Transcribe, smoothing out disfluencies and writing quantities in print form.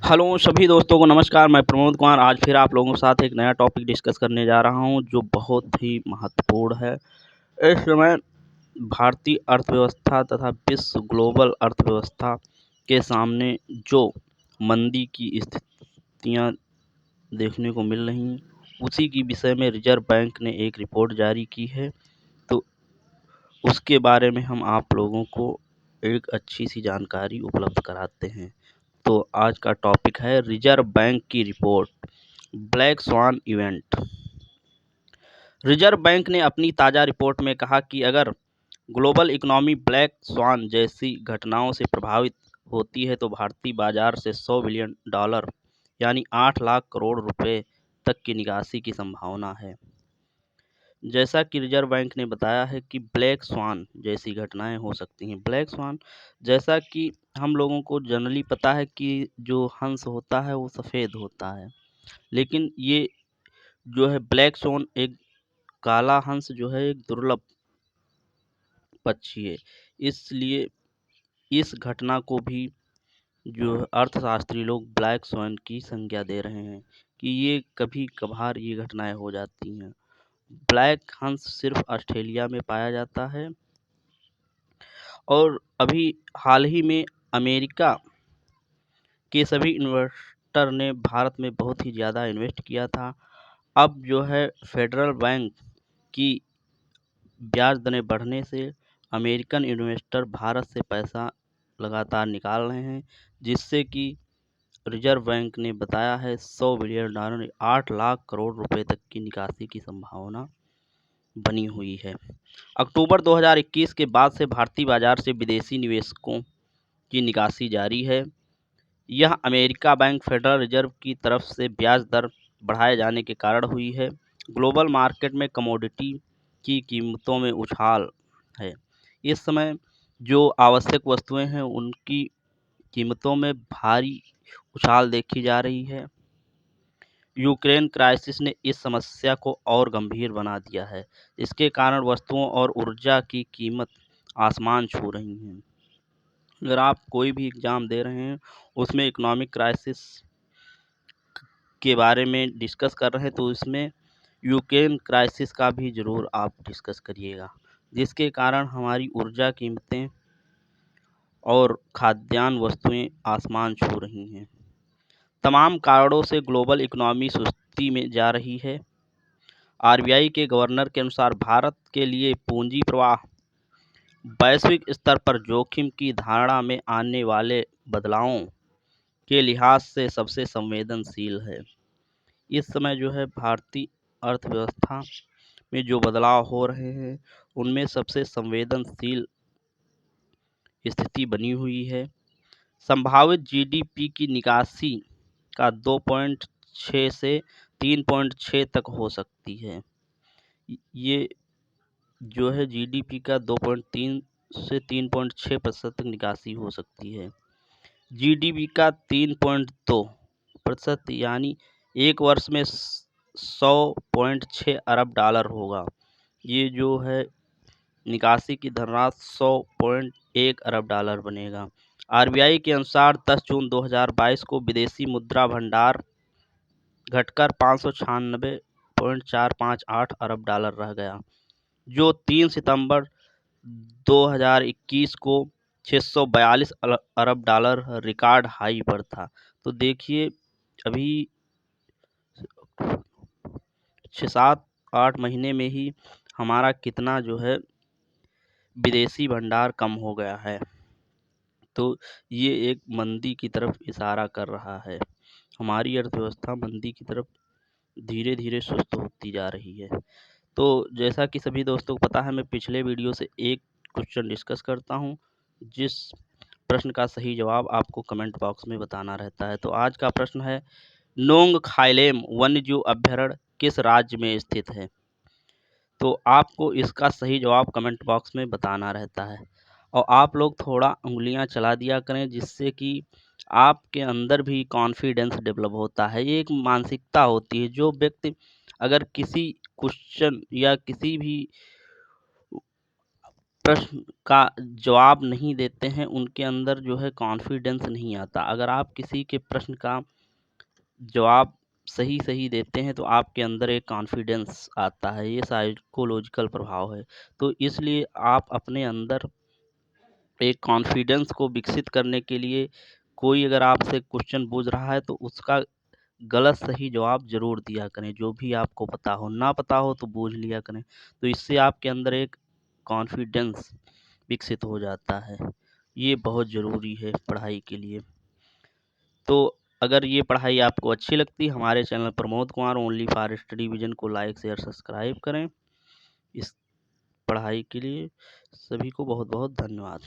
Hello सभी दोस्तों को नमस्कार। मैं प्रमोद कुमार आज फिर आप लोगों के साथ एक नया टॉपिक डिस्कस करने जा रहा हूं जो बहुत ही महत्वपूर्ण है। इस समय भारतीय अर्थव्यवस्था तथा विश्व ग्लोबल अर्थव्यवस्था के सामने जो मंदी की स्थितियां देखने को मिल रही हैं, उसी की विषय में रिजर्व बैंक ने एक रिपोर्ट जारी की है। तो उसके बारे में हम आप लोगों को एक अच्छी सी जानकारी उपलब्ध कराते हैं। तो आज का टॉपिक है रिजर्व बैंक की report, black swan event. Reserve bank ने अपनी ताज़ा रिपोर्ट में कहा कि अगर ग्लोबल इकोनॉमी ब्लैक स्वान जैसी घटनाओं से प्रभावित होती है तो भारतीय बाजार से $100 बिलियन यानी 8 लाख करोड़ रुपए तक की निकासी की संभावना है। जैसा कि रिजर्व बैंक ने बताया है कि ब्लैक स्वान जैसी घटनाएं हो सकती हैं। ब्लैक स्वान, जैसा कि हम लोगों को जनरली पता है कि जो हंस होता है वो सफ़ेद होता है, लेकिन ये जो है ब्लैक स्वान, एक काला हंस जो है एक दुर्लभ पक्षी है। इसलिए इस घटना को भी जो अर्थशास्त्री लोग ब्लैक स्वान की संज्ञा दे रहे हैं कि ये कभी कभार ये घटनाएं हो जाती हैं। ब्लैक हंस सिर्फ ऑस्ट्रेलिया में पाया जाता है और अभी हाल ही में अमेरिका के सभी इन्वेस्टर ने भारत में बहुत ही ज़्यादा इन्वेस्ट किया था। अब जो है फेडरल बैंक की ब्याज दरें बढ़ने से अमेरिकन इन्वेस्टर भारत से पैसा लगातार निकाल रहे हैं, जिससे कि रिजर्व बैंक ने बताया है $100 बिलियन 8 लाख करोड़ रुपए तक की निकासी की संभावना बनी हुई है। अक्टूबर 2021 के बाद से भारतीय बाजार से विदेशी निवेशकों की निकासी जारी है। यह अमेरिका बैंक फेडरल रिजर्व की तरफ से ब्याज दर बढ़ाए जाने के कारण हुई है। ग्लोबल मार्केट में कमोडिटी की कीमतों में उछाल है। इस समय जो आवश्यक वस्तुएं हैं उनकी कीमतों में भारी उछाल देखी जा रही है। यूक्रेन क्राइसिस ने इस समस्या को और गंभीर बना दिया है। इसके कारण वस्तुओं और ऊर्जा की कीमत आसमान छू रही हैं। अगर आप कोई भी एग्ज़ाम दे रहे हैं, उसमें इकोनॉमिक क्राइसिस के बारे में डिस्कस कर रहे हैं, तो इसमें यूक्रेन क्राइसिस का भी ज़रूर आप डिस्कस करिएगा, जिसके कारण हमारी ऊर्जा कीमतें और खाद्यान्न वस्तुएं आसमान छू रही हैं। तमाम कारणों से ग्लोबल इकोनॉमी सुस्ती में जा रही है। आरबीआई के गवर्नर के अनुसार भारत के लिए पूंजी प्रवाह वैश्विक स्तर पर जोखिम की धारणा में आने वाले बदलावों के लिहाज से सबसे संवेदनशील है। इस समय जो है भारतीय अर्थव्यवस्था में जो बदलाव हो रहे हैं, उनमें सबसे संवेदनशील स्थिति बनी हुई है। संभावित जीडीपी की निकासी का 2.6 से 3.6 तक हो सकती है। ये जो है जीडीपी का 2.3 से 3.6% तक निकासी हो सकती है। जीडीपी का 3.2% यानी एक वर्ष में 100.6 अरब डॉलर होगा। ये जो है निकासी की धनराशि 100.1 अरब डॉलर बनेगा। आरबीआई के अनुसार 10 जून 2022 को विदेशी मुद्रा भंडार घटकर 596.458 अरब डॉलर रह गया, जो 3 सितंबर 2021 को 642 अरब डॉलर रिकॉर्ड हाई पर था। तो देखिए अभी 6-7-8 महीने में ही हमारा कितना जो है विदेशी भंडार कम हो गया है। तो ये एक मंदी की तरफ इशारा कर रहा है। हमारी अर्थव्यवस्था मंदी की तरफ धीरे धीरे सुस्त होती जा रही है। तो जैसा कि सभी दोस्तों को पता है, मैं पिछले वीडियो से एक क्वेश्चन डिस्कस करता हूँ, जिस प्रश्न का सही जवाब आपको कमेंट बॉक्स में बताना रहता है। तो आज का प्रश्न है, नोंग खाइलेम वन्यजीव अभयारण्य किस राज्य में स्थित है? तो आपको इसका सही जवाब कमेंट बॉक्स में बताना रहता है और आप लोग थोड़ा उंगलियां चला दिया करें, जिससे कि आपके अंदर भी कॉन्फिडेंस डेवलप होता है। ये एक मानसिकता होती है। जो व्यक्ति अगर किसी क्वेश्चन या किसी भी प्रश्न का जवाब नहीं देते हैं, उनके अंदर जो है कॉन्फिडेंस नहीं आता। अगर आप किसी के प्रश्न का जवाब सही देते हैं तो आपके अंदर एक कॉन्फिडेंस आता है, ये साइकोलॉजिकल प्रभाव है। तो इसलिए आप अपने अंदर एक कॉन्फिडेंस को विकसित करने के लिए कोई अगर आपसे क्वेश्चन पूछ रहा है तो उसका गलत सही जवाब ज़रूर दिया करें, जो भी आपको पता हो। ना पता हो तो पूछ लिया करें, तो इससे आपके अंदर एक कॉन्फिडेंस विकसित हो जाता है। ये बहुत ज़रूरी है पढ़ाई के लिए। तो अगर ये पढ़ाई आपको अच्छी लगती है, हमारे channel Pramod Kumar only for study vision को लाइक शेयर सब्सक्राइब करें। इस पढ़ाई के लिए सभी को बहुत बहुत धन्यवाद।